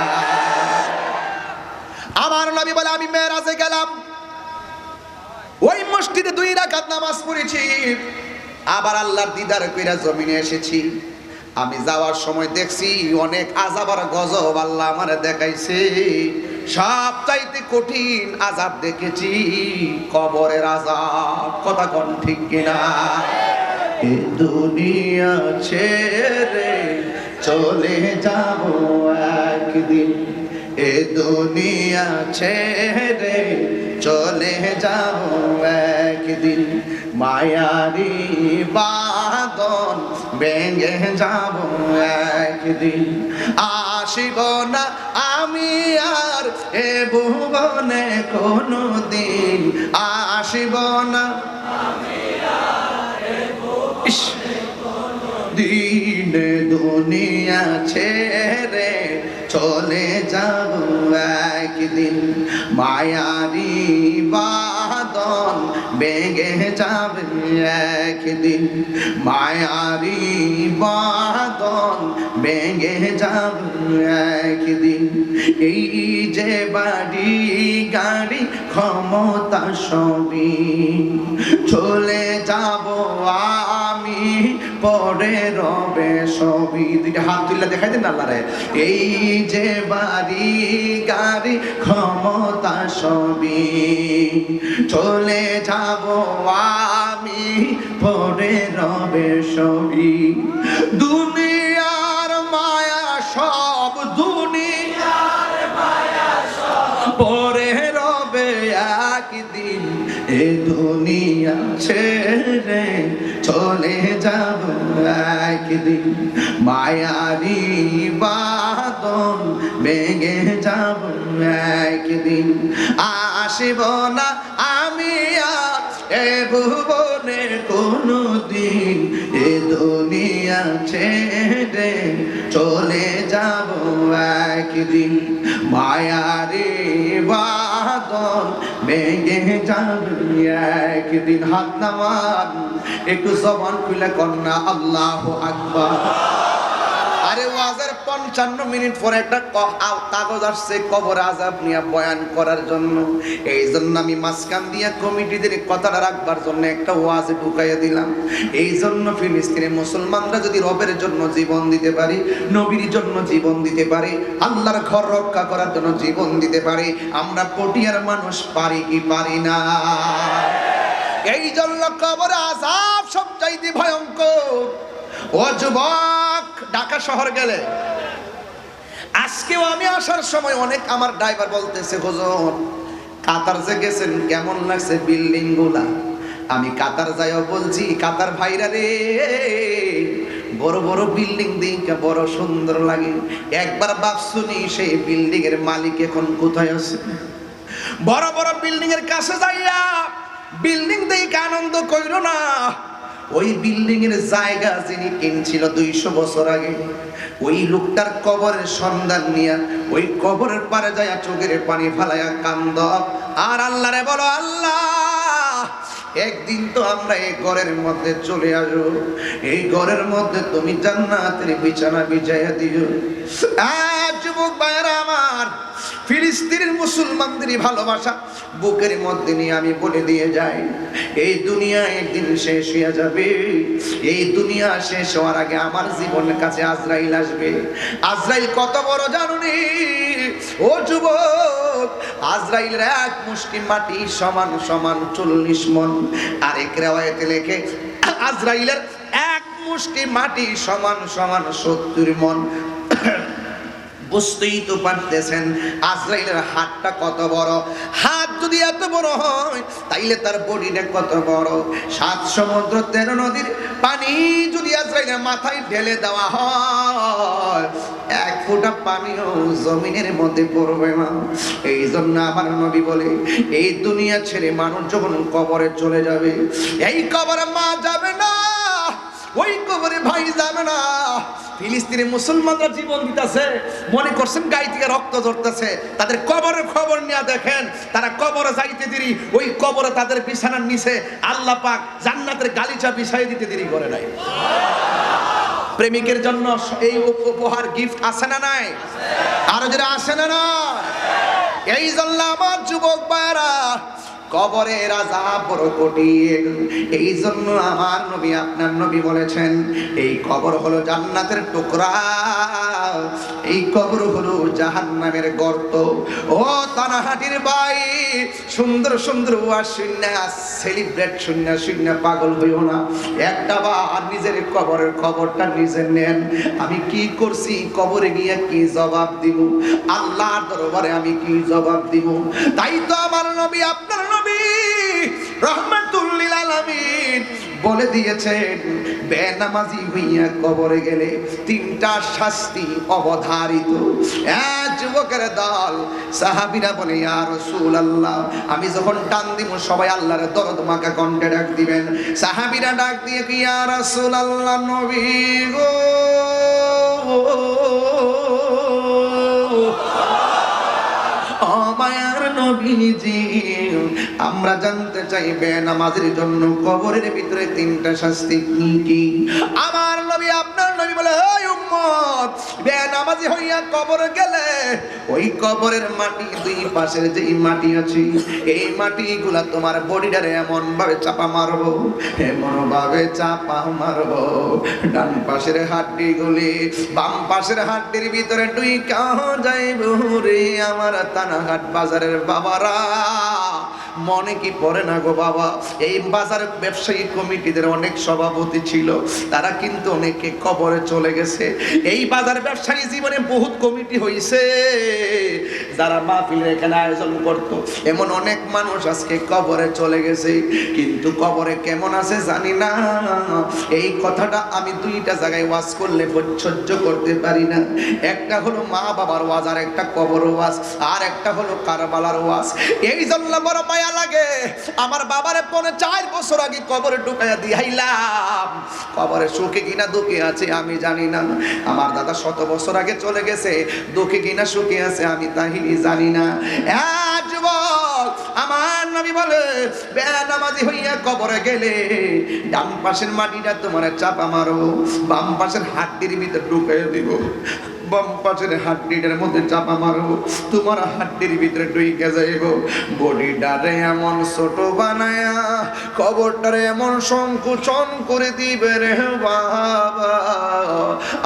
আমার নবী বলে, আমি মেরাজে গেলাম, ওই মসজিদে 2 রাকাত নামাজ পড়েছি, আবার আল্লাহর দিদার কইরা জমিনে এসেছি। আমি যাওয়ার সময় দেখছি অনেক আযাব আর গজব আল্লাহ আমারে দেখাইছে। সবচাইতে কঠিন আযাব দেখেছি কবরের আযাব। কথা কোন ঠিক কিনা? এ দুনিয়া ছেড়ে চলে যাব একদিন, এ দুনিয়া ছেড়ে চলে যাব একদিন, মায়ারি বাঁধন ভেঙে যাব একদিন, আসিব না আমি আর এ ভুবনে কোনো দিন, আসিব না দিন, দুনিয়া ছেড়ে চলে যাব একদিন, মায়ারি বাঁধন ভেঙে যাবে একদিন, মায়ারি বাঁধন ভেঙে যাবে একদিন, এই যে বাড়ি গাড়ি ক্ষমতা সবই চলে যাব আমি, পরে রবে সবই। দুইটা হাত তুলে দেখাই দেন আল্লাহরে। এই যে বাড়ি গাড়ি ক্ষমতা সবই চলে যাব আমি, পরে রবে সবই। দুনিয়ার মায়া সব, দুনিয়ার মায়া সব পরে রবে একদিন, এ দুনিয়া ছেড়ে চলে যাব একদিন, মায়ারি বাঁধন ভেঙে যাব একদিন, আসিব না আমি আর এ ভুবনে কোনো দিন, এ দুনিয়া ছেড়ে চলে যাব একদিন, মায়ারি বাঁধন ভেঙে যাবে একদিন। হাত নামান, একটু জবান খুলে কন্যা আল্লাহু আকবার। আরে ওয়াজের 55 মিনিট পরে একটা কাগজ আসছে কবর আযাব নিয়ে বয়ান করার জন্য। এই জন্য আমি মাঝখান দিয়া কমিটিদের কথাটা রাখবার জন্য একটা ওয়াজ ঢুকাইয়া দিলাম। এই জন্য ফিলিস্তিনের মুসলমানরা যদি রবের জন্য জীবন দিতে পারে, নবীর জন্য জীবন দিতে পারে, আল্লাহর ঘর রক্ষা করার জন্য জীবন দিতে পারে, আমরা পটিয়ার মানুষ পারি কি পারি না? এই জন্য কবর আযাব সবচাইতে ভয়ঙ্কর। ও যুবক, ঢাকা শহর গেলে আজকেও আমি আসার সময় অনেক আমার ড্রাইভার বলতেছে, হুজুর কাতার যে গেছেন কেমন লাগছে বিল্ডিং গুলা? আমি কাতার যাইও বলছি, কাতার ভাইরা রে বড় বড় বিল্ডিং দেখে বড় সুন্দর লাগে। একবার ভাবছুনি সেই বিল্ডিং এর মালিক এখন কোথায় আছে? বড় বড় বিল্ডিং এর কাছে যাইয়া বিল্ডিং দেখে আনন্দ কইরো না। ওই বিল্ডিং এর জায়গা যিনি কিনছিল 200 বছর আগে, ওই লোকটার কবরের সন্ধান নিয়া ওই কবরের পারে যাইয়া চোখের পানি ফালাইয়া কান্দ আর আল্লাহরে বলো, আল্লাহ একদিন তো আমরা এই ঘরের মধ্যে চলে আসবো, এই ঘরের মধ্যে তুমি জান্নাতের বিছানা বিছাইয়া দিও। যুবক ভাইরা আমার, ফিলিস্তিনের মুসলমানদের ভালোবাসা বুকের মধ্যে নিয়ে আমি বলে দিয়ে যাই, এই দুনিয়া একদিন শেষ হয়ে যাবে। এই দুনিয়া শেষ হওয়ার আগে আমার জীবনের কাছে আজরাইল আসবে। আজরাইল কত বড় জানুনি ও যুবক? আজরাইলের এক মুষ্টি মাটি সমান সমান 40 মণ। আরেক রিওয়ায়াতে লেখে আজরাইলের এক মুষ্টি মাটি সমান সমান 70 মণ। বুঝতেই তো পারতেছেন আজরাইলের হাতটা কত বড়। হাত যদি এত বড় হয় তাইলে তার বডিটা কত বড়। 7 সমুদ্র 13 নদীর পানি যদি আজরাইলের মাথায় ঢেলে দেওয়া হয়, 1 ফোঁটা পানিও জমিনের মধ্যে পড়বে না। এই জন্য আমার নবী বলে, এই দুনিয়া ছেড়ে মানুষ যখন কবরে চলে যাবে, এই কবরে মা যাবে না, ওই কবরে ভাই যাবে না। ফিলিস্তিনের মুসলমানরা জীবন দিতেছে, মনে করছেন গায়ে থেকে রক্ত ঝরতেছে। তাদের কবরের খবর নিয়ে দেখেন, তারা কবরে যাইতে দেরি, ওই কবরে তাদের বিছানার নিচে আল্লাহ পাক জান্নাতের গালিচা বিছাই দিতে দেরি করে নাই। প্রেমিকের জন্য এই উপহার গিফট আছে না নাই? আরো যারা আসে না না, এই জন্য আমার যুবক ভাইরা কবরের আযাব বড় কঠিন। এই জন্য আমার নবী আপনার নবী বলেছেন, এই কবর হলো জান্নাতের টুকরা, এই কবর হলো জাহান্নামের গর্ত। ও তানাহাটির ভাই, সুন্দর সুন্দর ওয়াজ শুননা, সেলিব্রেট শুননা শুননা পাগল হইও না। একটা বার নিজের কবরের খবরটা নিজে নেন। আমি কি করছি, কবরে গিয়ে কি জবাব দিব, আল্লাহর দরবারে আমি কি জবাব দিব? তাই তো আমার নবী, আপনার নবী রাহমাতুল লিল আলামিন বলে দিয়েছেন, বেনামাজি হইয়া কবরে গেলে তিনটা শাস্তি অবধারিত। যুবকের দল সাহাবীরা বলে, ইয়া রাসূলুল্লাহ, আমি যখন টান দিব সবাই আল্লাহর দরদ মাখা কণ্ঠে ডাক দিবেন। সাহাবীরা ডাক দিয়ে কি, ইয়া রাসূলুল্লাহ, নবী গো, মায়ার নবীজি, আমরা জানতে চাই বেনামাজের জন্য কবরের ভিতরে তিনটা শাস্তি কি কি? আমার নবী, আপনার নবী বলে, ওই উম্মত, বেনামাজি হইয়া কবরে গেলে ওই কবরের মাটি, দুই পাশের যেই মাটি আছে, এই মাটিগুলা তোমার বডিটারে এমন ভাবে চাপা মারবো, এমন ভাবে চাপা মারবো, ডান পাশের হাড্ডিগুলি বাম পাশের হাড্ডির ভিতরে ঢুইকা যাইব রে। আমার তানাঘাট বাজারের বাবারা, মনে কি পড়ে না গো বাবা, এই বাজার ব্যবসায়ী কমিটিদের অনেক সভাপতি ছিল, তারা কিন্তু অনেকে কবরে চলে গেছে। এই বাজার ব্যবসায়ী জীবনে বহুত কমিটি হইছে, যারা মাহফিলের এখানে আয়োজন করত, এমন অনেক মানুষ আজকে কবরে চলে গেছে। কিন্তু কবরে কেমন আছে জানি না। এই কথাটা আমি দুইটা জায়গায় ওয়াজ করলে সহ্য করতে পারি না। একটা হলো মা বাবার ওয়াজ, আর একটা কবর ওয়াজ, আর একটা হলো কারবালার ওয়াজ। এই জন্য বড় মায়া লাগে। আমার বাবারে 4 বছর আগে কবরে ঢুকাইয়া দিয়াইলাম, কবরে সুখে কিনা দুঃখে আছে আমি জানি না। আমার দাদা 100 বছর আগে চলে গেছে, দুঃখে কিনা সুখে আছে আমি তাই জানি না। যুবক, আমার নবী বলে, বেনামাজি হইয়া কবরে গেলে ডান পাশের মাটিটা তোমার চাপা মারো, বাম পাশের হাড্ডির ভিতরে ঢুকাইয়া দিব। বাম পাশের হাড্ডিটার মধ্যে চাপা মারো, তোমার হাড্ডির ভিতরে ঢুকে যাইব। বডিটারে এমন ছোট বানায়া কবরটারে এমন সংকুচন করে দিবে রে বাবা।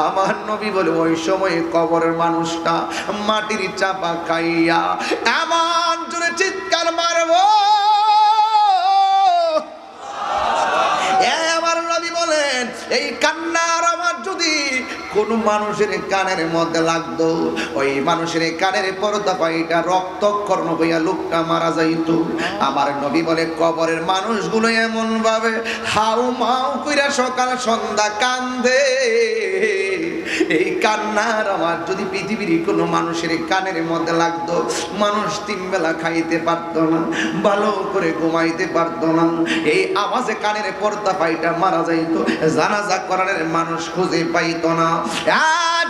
আমার নবী বলে, ওই সময় কবরের মানুষটা মাটির চাপা খাইয়া এমন জোরে চিৎকার মারবো। আমার নবী বলেন, এই কান্নার আমার যদি কোন মানুষের কানের মধ্যে লাগতো, ওই মানুষের কানের পর্দা পাইটা রক্তক্ষরণ হইয়া লোকটা মারা যাইত। আমার নবী বলে, কবরের মানুষগুলো এমন ভাবে হাউ মাউ কইরা সকাল সন্ধ্যা কান্দে। এই কান্নার আমার যদি পৃথিবীর কোনো মানুষের কানের মধ্যে লাগতো, মানুষ 3 বেলা খাইতে পারতো না, ভালো করে ঘুমাইতে পারতো না। এই আওয়াজে কানের পর্দা পাইটা মারা যাইতো, জানাজা করার মানুষ খুঁজে পাইতো না।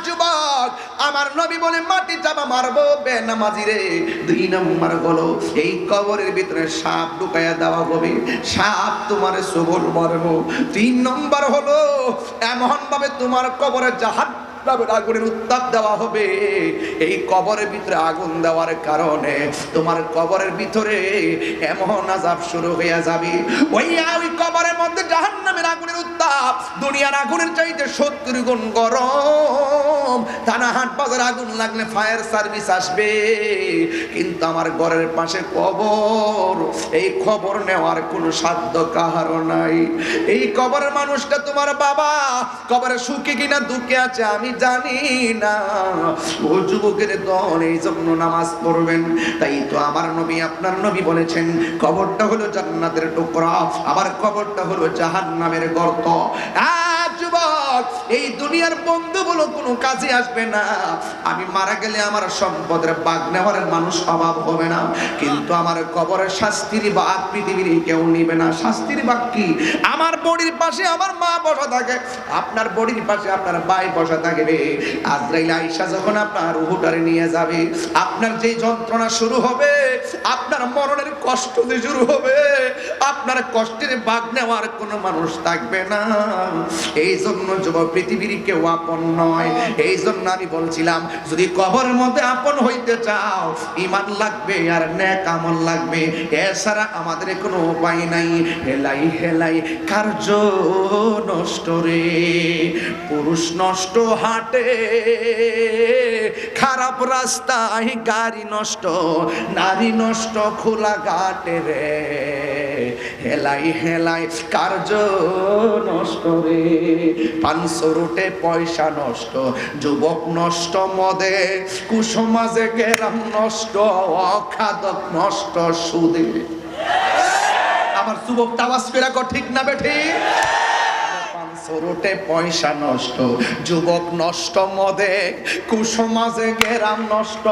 যুবক, আমার নবী বলে, মাটি চাপা মারবো বেনামাজি রে। 2 নম্বর হলো, এই কবরের ভিতরে সাপ ঢুকাইয়া দেওয়া হবে, সাপ তোমার সবল মারবো। 3 নম্বর হলো, এমন ভাবে তোমার কবরে জাহান্নামের আগুনের উত্তাপ দেওয়া হবে। এই কবরের ভিতরে আগুন দেওয়ার কারণে তোমার কবরের ভিতরে এমন আযাব শুরু হয়ে যাবে, ওই কবরের মধ্যে জাহান্নামের আগুনের উত্তাপ দুনিয়ার আগুনের চাইতে 70 গুণ গরম। থানাহাট বাজার আগুন লাগলে ফায়ার সার্ভিস আসবে, কিন্তু আমার ঘরের পাশে কবর, এই খবর নেওয়ার কোনো সাধ্য কাহারও নাই। এই কবরের মানুষটা তোমার বাবা, কবরে সুখে কিনা দুঃখে আছে আমি জানি না। ও যুবকের দল, এই জন্য নামাজ পড়বেন। তাই তো আমার নবী, আপনার নবী বলেছেন, কবরটা হলো জান্নাতের টুকরা, আবার কবরটা হলো জাহান্নামের গর্ত। যুবক, এই দুনিয়ার বন্ধু বলো কোনো কাজে আসবে না। আমি মারা গেলে আমার সম্পদের ভাগ নেওয়ার মানুষ অভাব হবে না, কিন্তু আমার কবরের শাস্তির ভাগ পৃথিবীর কেউ নিবে না। শাস্তির ভাগ কি? আমার বডির পাশে আমার মা বসা থাকে, আপনার বডির পাশে আপনার ভাই বসা থাকবে। আজরাইল আয়েশা যখন আপনার রূহটারে নিয়ে যাবে, আপনার যে যন্ত্রণা শুরু হবে, আপনার মরণের কষ্ট যে শুরু হবে, আপনার কষ্টের ভাগ নেওয়ার কোনো মানুষ থাকবে না। এই জন্য যুবক পৃথিবীর কেউ আপন নয়। এই জন্য আমি বলছিলাম যদি কবরের মধ্যে আপন হইতে চাও ঈমান লাগবে আর নেক আমল লাগবে, এছাড়া আমাদের কোনো উপায় নাই। হেলাই হেলাই কার্য নষ্ট রে, পুরুষ নষ্ট হাটে, খারাপ রাস্তায় গাড়ি নষ্ট, নারী নষ্ট খোলা ঘাটে রে। হেলাই হেলাই কার্য নষ্ট রে, 500 রুটে পয়সা নষ্ট, যুবক নষ্ট মদে, কুসমাজে গেরাম নষ্ট, অখাদক নষ্ট সুদে। আমার যুবক তাওয়াজ করে কর ঠিক না বেঠি? সরুটে পয়সা নষ্ট, যুবক নষ্ট মদে, কুসমাজে গেরাম নষ্ট,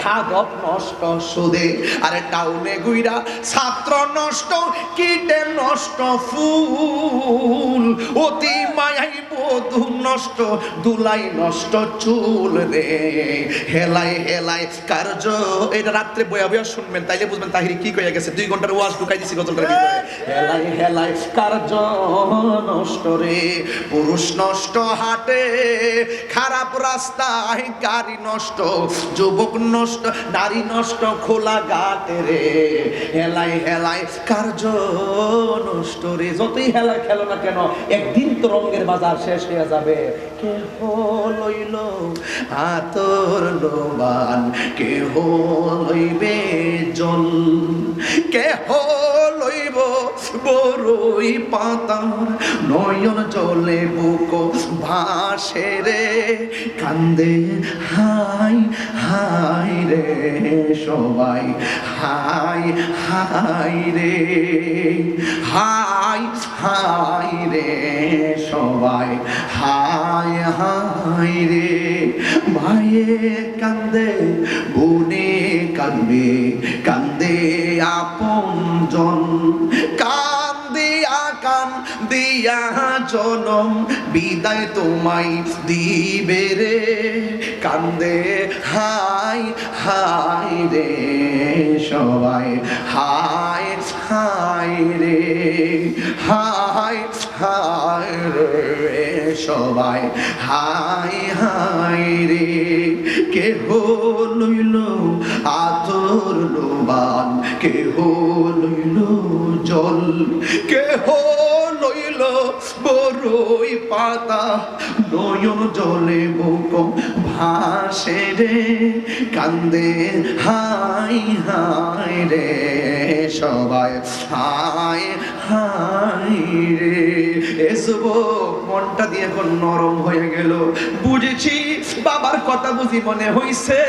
খাদক নষ্ট সুদে। আরে টাউনে গুইরা ছাত্র নষ্ট, কীটে নষ্ট ফুল, অতি মায়াই বধূ নষ্ট, দুলাই নষ্ট চুল রে। হেলাই হেলাই কার্য, এটা রাত্রে বয়া বয়া শুনবেন তাইলে বুঝবেন তাহিরি কি কইয়া গেছে। 2 ঘন্টার ওয়াজ ঢুকাই দিছি গতকাল ভিতরে। হেলাই হেলাই কার্য নষ্ট রে, পুরুষ নষ্ট হাটে, খারাপ রাস্তায় গাড়ি নষ্ট, যুবক নষ্ট, নারী নষ্ট খোলা ঘাটে রে। হেলাই হেলাই কার্য নষ্ট রে। যতই হেলা খেলো না কেন একদিন তো রঙের বাজার শেষ হয়ে যাবে। কেহ লইল আতর লোবান, কেহ লইবে জল, কেহ লইব বড়ই পাতা, নয়ন জলে বুক ভাসে রে, কান্দে হাই হাই রে সবাই, হাই হাই রে, হাই হাই রে সবাই, হাই হাই রে। ভাইয়ে কান্দে, বোনে কান্দে, কান্দে আপনজন, কান্দিয়া কান্দিয়া জনম বিদায় তোমায় দিবে রে। কান্দে হাই হাই রে সবাই, হাই হাই রে, হাই হাই রে সবাই, হাই হাই রে। কেহ লইল আতর লোবান, কেহ লইল জল, কেহ লইল বড়ই পাতা, নয়ন জলে বুক ভাসে রে, কান্দে হাই হাই রে সবাই, হাই হাই রে। এসব মনটা দিয়ে এখন নরম হয়ে গেল। বুঝেছি বাবার কথা বুঝি মনে হইছে,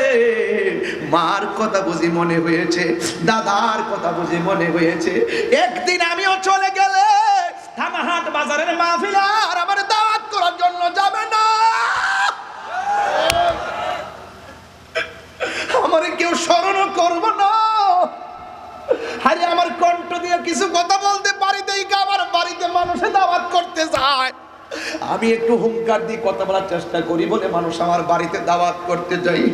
মার কথা বুঝি মনে হয়েছে, দাদার কথা বুঝি মনে হয়েছে। একদিন আমিও চলে গেলে ধামাহাট বাজারের মাহফিলে আর আমার দাওয়াত করার জন্য যাবে না, আমারে কেউ স্মরণ করবো না। আরে আমার কণ্ঠ দিয়ে কিছু কথা বলতে পারি দেখে আমার বাড়িতে মানুষে দাওয়াত করতে যায়, আমি একটু হুঙ্কার দিয়ে কথা বলার চেষ্টা করি বলে মানুষ আমার বাড়িতে দাওয়াত করতে যাই।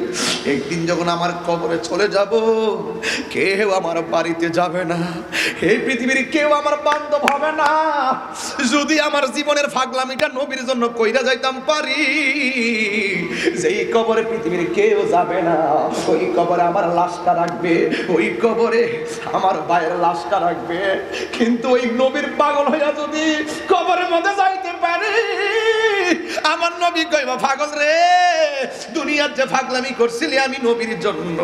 একদিন যখন আমার কবরে চলে যাব, কেউ আমার বাড়িতে যাবে না, এই পৃথিবীর কেউ আমার বান্ধব হবে না। যদি আমার জীবনের ফাগলামিটা নবীর জন্য কইরা যাইতাম পারি, যেই কবরে পৃথিবীর কেউ যাবে না, ওই কবরে আমার লাশটা রাখবে, ওই কবরে আমার ভাইয়ের লাশটা রাখবে। কিন্তু ওই নবীর পাগল হইয়া যদি কবরের মধ্যে যাইতে পারে, আমার নবী কইবা পাগল রে, দুনিয়ার যে পাগলামি করছিলি আমি নবীর জন্য,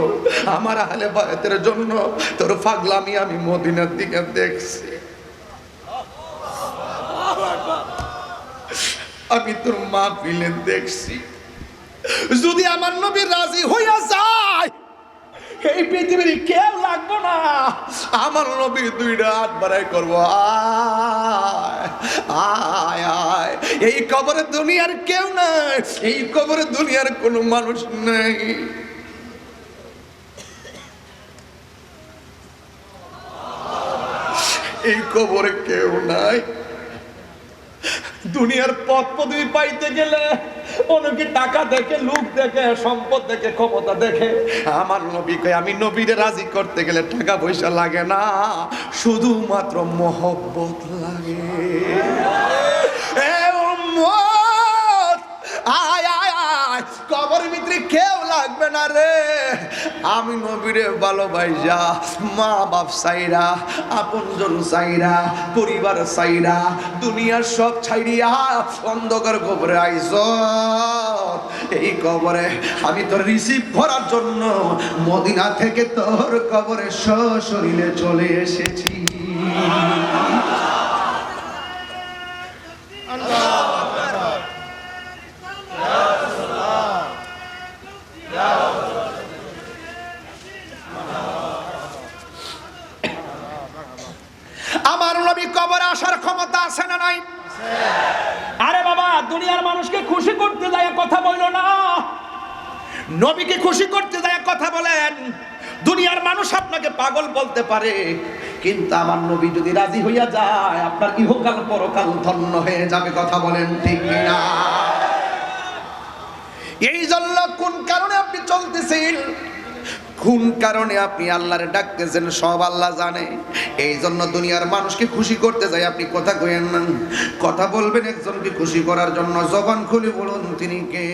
আমার আহলে বায়তের জন্য, তোর পাগলামি আমি মদিনার দিকে দেখছি, আমি তোর মাহফিলে দেখছি। যদি আমার নবী রাজি হইয়া যায়, এই পৃথিবীর কেউ লাগবো না, আমার নবীর 2টা হাত বাড়াই করবো, আয় আয় আয়। এই কবরে দুনিয়ার কেউ নাই, এই কবরে দুনিয়ার কোনো মানুষ নাই। এই কবরে কেউ নাই। দুনিয়ার পথ পদবি পাইতে গেলে অনেকে টাকা দেখে, লোক দেখে, সম্পদ দেখে, ক্ষমতা দেখে। আমার নবী কয় আমি নবীরে রাজি করতে গেলে টাকা পয়সা লাগে না, শুধুমাত্র মহব্বত লাগে। এ উম্মত লাগবে না রে। আমি নবীরে ভালোবাসা মা বাপ সাইরা, আপনজন সাইরা, পরিবার সাইরা, দুনিয়ার সব ছাইরিয়া অন্ধকার কবরে আইস। এই কবরে আমি তোর রিসিভ করার জন্য মদিনা থেকে তোর কবরে সশরীরে চলে এসেছি। আমার নবী কবরে আসার ক্ষমতা আছে না নাই? আরে বাবা, দুনিয়ার মানুষকে খুশি করতে যায় কথা বললো না, নবীকে খুশি করতে যায় কথা বলেন। দুনিয়ার মানুষ আপনাকে পাগল বলতে পারে, কিন্তু আমার নবী যদি রাজি হইয়া যায় আপনার ইহকাল পরকাল ধন্য হয়ে যাবে। কথা বলেন ঠিক কিনা? এই জন্য কোন কারণে আপনি চলতেছেন, কোন কারণে আপনি আল্লাহরে ডাকতেছেন সব আল্লাহ জানে। এই জন্য দুনিয়ার মানুষকে খুশি করতে যাই আপনি কথা কইেন না। কথা বলবেন একজনকে খুশি করার জন্য, জবান খুলে বলুন তিনি কে।